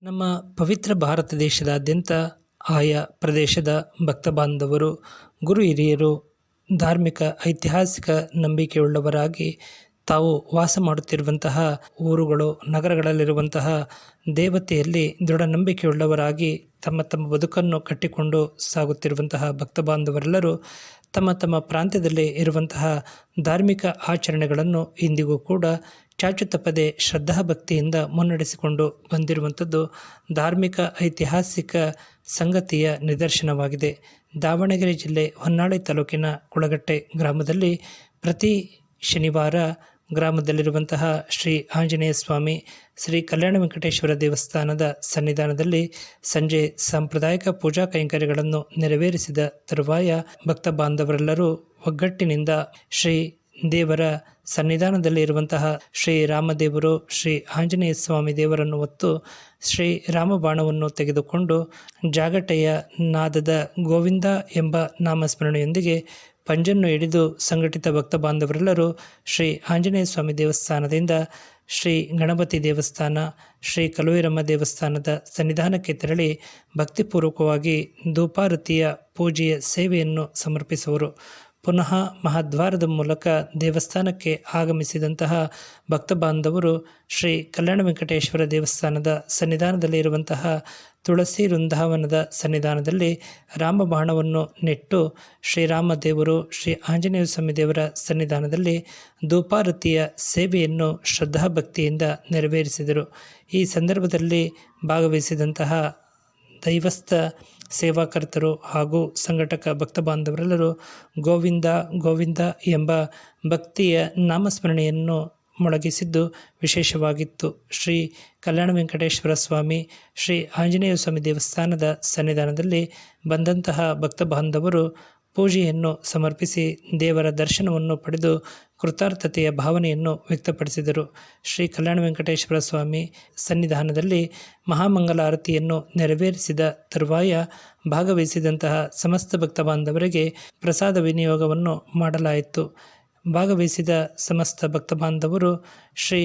ನಮ್ಮ ಪವಿತ್ರ ಭಾರತ ದೇಶದಾದ್ಯಂತ ಆಯಾ ಪ್ರದೇಶದ ಭಕ್ತ ಬಾಂಧವರು, ಗುರು ಹಿರಿಯರು, ಧಾರ್ಮಿಕ ಐತಿಹಾಸಿಕ ನಂಬಿಕೆಯುಳ್ಳವರಾಗಿ ತಾವು ವಾಸ ಮಾಡುತ್ತಿರುವಂತಹ ಊರುಗಳು, ನಗರಗಳಲ್ಲಿರುವಂತಹ ದೇವತೆಯಲ್ಲಿ ದೃಢ ನಂಬಿಕೆಯುಳ್ಳವರಾಗಿ ತಮ್ಮ ತಮ್ಮ ಬದುಕನ್ನು ಕಟ್ಟಿಕೊಂಡು ಸಾಗುತ್ತಿರುವಂತಹ ಭಕ್ತ ಬಾಂಧವರೆಲ್ಲರೂ ತಮ್ಮ ತಮ್ಮ ಪ್ರಾಂತ್ಯದಲ್ಲಿ ಇರುವಂತಹ ಧಾರ್ಮಿಕ ಆಚರಣೆಗಳನ್ನು ಇಂದಿಗೂ ಕೂಡ ಚಾಚು ತಪ್ಪದೆ ಶ್ರದ್ಧಾಭಕ್ತಿಯಿಂದ ಮುನ್ನಡೆಸಿಕೊಂಡು ಬಂದಿರುವಂಥದ್ದು ಧಾರ್ಮಿಕ ಐತಿಹಾಸಿಕ ಸಂಗತಿಯ ನಿದರ್ಶನವಾಗಿದೆ. ದಾವಣಗೆರೆ ಜಿಲ್ಲೆ ಹೊನ್ನಾಳಿ ತಾಲೂಕಿನ ಕುಳಗಟ್ಟೆ ಗ್ರಾಮದಲ್ಲಿ ಪ್ರತಿ ಶನಿವಾರ ಗ್ರಾಮದಲ್ಲಿರುವಂತಹ ಶ್ರೀ ಆಂಜನೇಯ ಸ್ವಾಮಿ, ಶ್ರೀ ಕಲ್ಯಾಣ ವೆಂಕಟೇಶ್ವರ ದೇವಸ್ಥಾನದ ಸನ್ನಿಧಾನದಲ್ಲಿ ಸಂಜೆ ಸಾಂಪ್ರದಾಯಿಕ ಪೂಜಾ ಕೈಂಕರ್ಯಗಳನ್ನು ನೆರವೇರಿಸಿದ ತರುವಾಯ ಭಕ್ತ ಬಾಂಧವರೆಲ್ಲರೂ ಒಗ್ಗಟ್ಟಿನಿಂದ ಶ್ರೀ ದೇವರ ಸನ್ನಿಧಾನದಲ್ಲಿ ಇರುವಂತಹ ಶ್ರೀ ರಾಮದೇವರು, ಶ್ರೀ ಆಂಜನೇಯ ಸ್ವಾಮಿ ದೇವರನ್ನು ಹೊತ್ತು ಶ್ರೀ ರಾಮಬಾಣವನ್ನು ತೆಗೆದುಕೊಂಡು ಜಾಗಟೆಯ ನಾದದ ಗೋವಿಂದ ಎಂಬ ನಾಮಸ್ಮರಣೆಯೊಂದಿಗೆ ಪಂಜನ್ನು ಹಿಡಿದು ಸಂಘಟಿತ ಭಕ್ತ ಬಾಂಧವರೆಲ್ಲರೂ ಶ್ರೀ ಆಂಜನೇಯ ಸ್ವಾಮಿ ದೇವಸ್ಥಾನದಿಂದ ಶ್ರೀ ಗಣಪತಿ ದೇವಸ್ಥಾನ, ಶ್ರೀ ಕಲುವಿರಮ್ಮ ದೇವಸ್ಥಾನದ ಸನ್ನಿಧಾನಕ್ಕೆ ತೆರಳಿ ಭಕ್ತಿಪೂರ್ವಕವಾಗಿ ಧೂಪಾರತಿಯ ಪೂಜೆಯ ಸೇವೆಯನ್ನು ಸಮರ್ಪಿಸುವರು. ಪುನಃ ಮಹಾದ್ವಾರದ ಮೂಲಕ ದೇವಸ್ಥಾನಕ್ಕೆ ಆಗಮಿಸಿದಂತಹ ಭಕ್ತ ಬಾಂಧವರು ಶ್ರೀ ಕಲ್ಯಾಣ ವೆಂಕಟೇಶ್ವರ ದೇವಸ್ಥಾನದ ಸನ್ನಿಧಾನದಲ್ಲಿ ಇರುವಂತಹ ತುಳಸಿ ವೃಂದಾವನದ ಸನ್ನಿಧಾನದಲ್ಲಿ ರಾಮಬಾಣವನ್ನು ನೆಟ್ಟು ಶ್ರೀರಾಮದೇವರು, ಶ್ರೀ ಆಂಜನೇಯ ಸ್ವಾಮಿ ದೇವರ ಸನ್ನಿಧಾನದಲ್ಲಿ ಧೂಪಾರತಿಯ ಸೇವೆಯನ್ನು ಶ್ರದ್ಧಾಭಕ್ತಿಯಿಂದ ನೆರವೇರಿಸಿದರು. ಈ ಸಂದರ್ಭದಲ್ಲಿ ಭಾಗವಹಿಸಿದಂತಹ ದೈವಸ್ಥ ಸೇವಾಕರ್ತರು ಹಾಗೂ ಸಂಘಟಕ ಭಕ್ತ ಬಾಂಧವರೆಲ್ಲರೂ ಗೋವಿಂದ ಗೋವಿಂದ ಎಂಬ ಭಕ್ತಿಯ ನಾಮಸ್ಮರಣೆಯನ್ನು ಮೊಳಗಿಸಿದ್ದು ವಿಶೇಷವಾಗಿತ್ತು. ಶ್ರೀ ಕಲ್ಯಾಣ ವೆಂಕಟೇಶ್ವರ ಸ್ವಾಮಿ, ಶ್ರೀ ಆಂಜನೇಯ ಸ್ವಾಮಿ ದೇವಸ್ಥಾನದ ಸನ್ನಿಧಾನದಲ್ಲಿ ಬಂದಂತಹ ಭಕ್ತ ಬಾಂಧವರು ಪೂಜೆಯನ್ನು ಸಮರ್ಪಿಸಿ ದೇವರ ದರ್ಶನವನ್ನು ಪಡೆದು ಕೃತಾರ್ಥತೆಯ ಭಾವನೆಯನ್ನು ವ್ಯಕ್ತಪಡಿಸಿದರು. ಶ್ರೀ ಕಲ್ಯಾಣ ವೆಂಕಟೇಶ್ವರ ಸ್ವಾಮಿ ಸನ್ನಿಧಾನದಲ್ಲಿ ಮಹಾಮಂಗಲಾರತಿಯನ್ನು ನೆರವೇರಿಸಿದ ತರುವಾಯ ಭಾಗವಹಿಸಿದಂತಹ ಸಮಸ್ತ ಭಕ್ತ ಬಾಂಧವರಿಗೆ ಪ್ರಸಾದ ವಿನಿಯೋಗವನ್ನು ಮಾಡಲಾಯಿತು. ಭಾಗವಹಿಸಿದ ಸಮಸ್ತ ಭಕ್ತ ಬಾಂಧವರು ಶ್ರೀ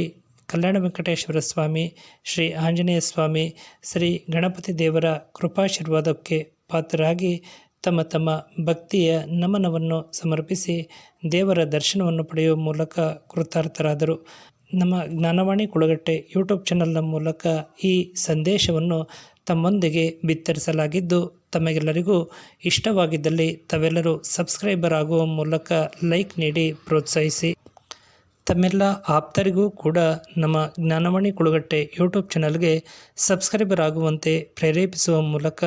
ಕಲ್ಯಾಣ ವೆಂಕಟೇಶ್ವರ ಸ್ವಾಮಿ, ಶ್ರೀ ಆಂಜನೇಯ ಸ್ವಾಮಿ, ಶ್ರೀ ಗಣಪತಿ ದೇವರ ಕೃಪಾಶೀರ್ವಾದಕ್ಕೆ ಪಾತ್ರರಾಗಿ ತಮ್ಮ ತಮ್ಮ ಭಕ್ತಿಯ ನಮನವನ್ನು ಸಮರ್ಪಿಸಿ ದೇವರ ದರ್ಶನವನ್ನು ಪಡೆಯುವ ಮೂಲಕ ಕೃತಾರ್ಥರಾದರು. ನಮ್ಮ ಜ್ಞಾನವಾಣಿ ಕುಳಗಟ್ಟೆ ಯೂಟ್ಯೂಬ್ ಚಾನಲ್ನ ಮೂಲಕ ಈ ಸಂದೇಶವನ್ನು ತಮ್ಮೊಂದಿಗೆ ಬಿತ್ತರಿಸಲಾಗಿದ್ದು, ತಮಗೆಲ್ಲರಿಗೂ ಇಷ್ಟವಾಗಿದ್ದಲ್ಲಿ ತಾವೆಲ್ಲರೂ ಸಬ್ಸ್ಕ್ರೈಬರ್ ಆಗುವ ಮೂಲಕ ಲೈಕ್ ನೀಡಿ ಪ್ರೋತ್ಸಾಹಿಸಿ. ತಮ್ಮೆಲ್ಲ ಆಪ್ತರಿಗೂ ಕೂಡ ನಮ್ಮ ಜ್ಞಾನವಾಣಿ ಕುಳಗಟ್ಟೆ ಯೂಟ್ಯೂಬ್ ಚಾನಲ್ಗೆ ಸಬ್ಸ್ಕ್ರೈಬರ್ ಆಗುವಂತೆ ಪ್ರೇರೇಪಿಸುವ ಮೂಲಕ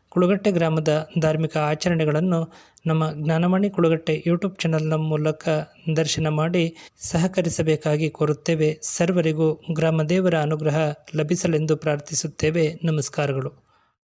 ಕುಳಗಟ್ಟೆ ಗ್ರಾಮದ ಧಾರ್ಮಿಕ ಆಚರಣೆಗಳನ್ನು ನಮ್ಮ ಜ್ಞಾನವಾಣಿ ಕುಳಗಟ್ಟೆ ಯೂಟ್ಯೂಬ್ ಚಾನಲ್ನ ಮೂಲಕ ದರ್ಶನ ಮಾಡಿ ಸಹಕರಿಸಬೇಕಾಗಿ ಕೋರುತ್ತೇವೆ. ಸರ್ವರಿಗೂ ಗ್ರಾಮದೇವರ ಅನುಗ್ರಹ ಲಭಿಸಲೆಂದು ಪ್ರಾರ್ಥಿಸುತ್ತೇವೆ. ನಮಸ್ಕಾರಗಳು.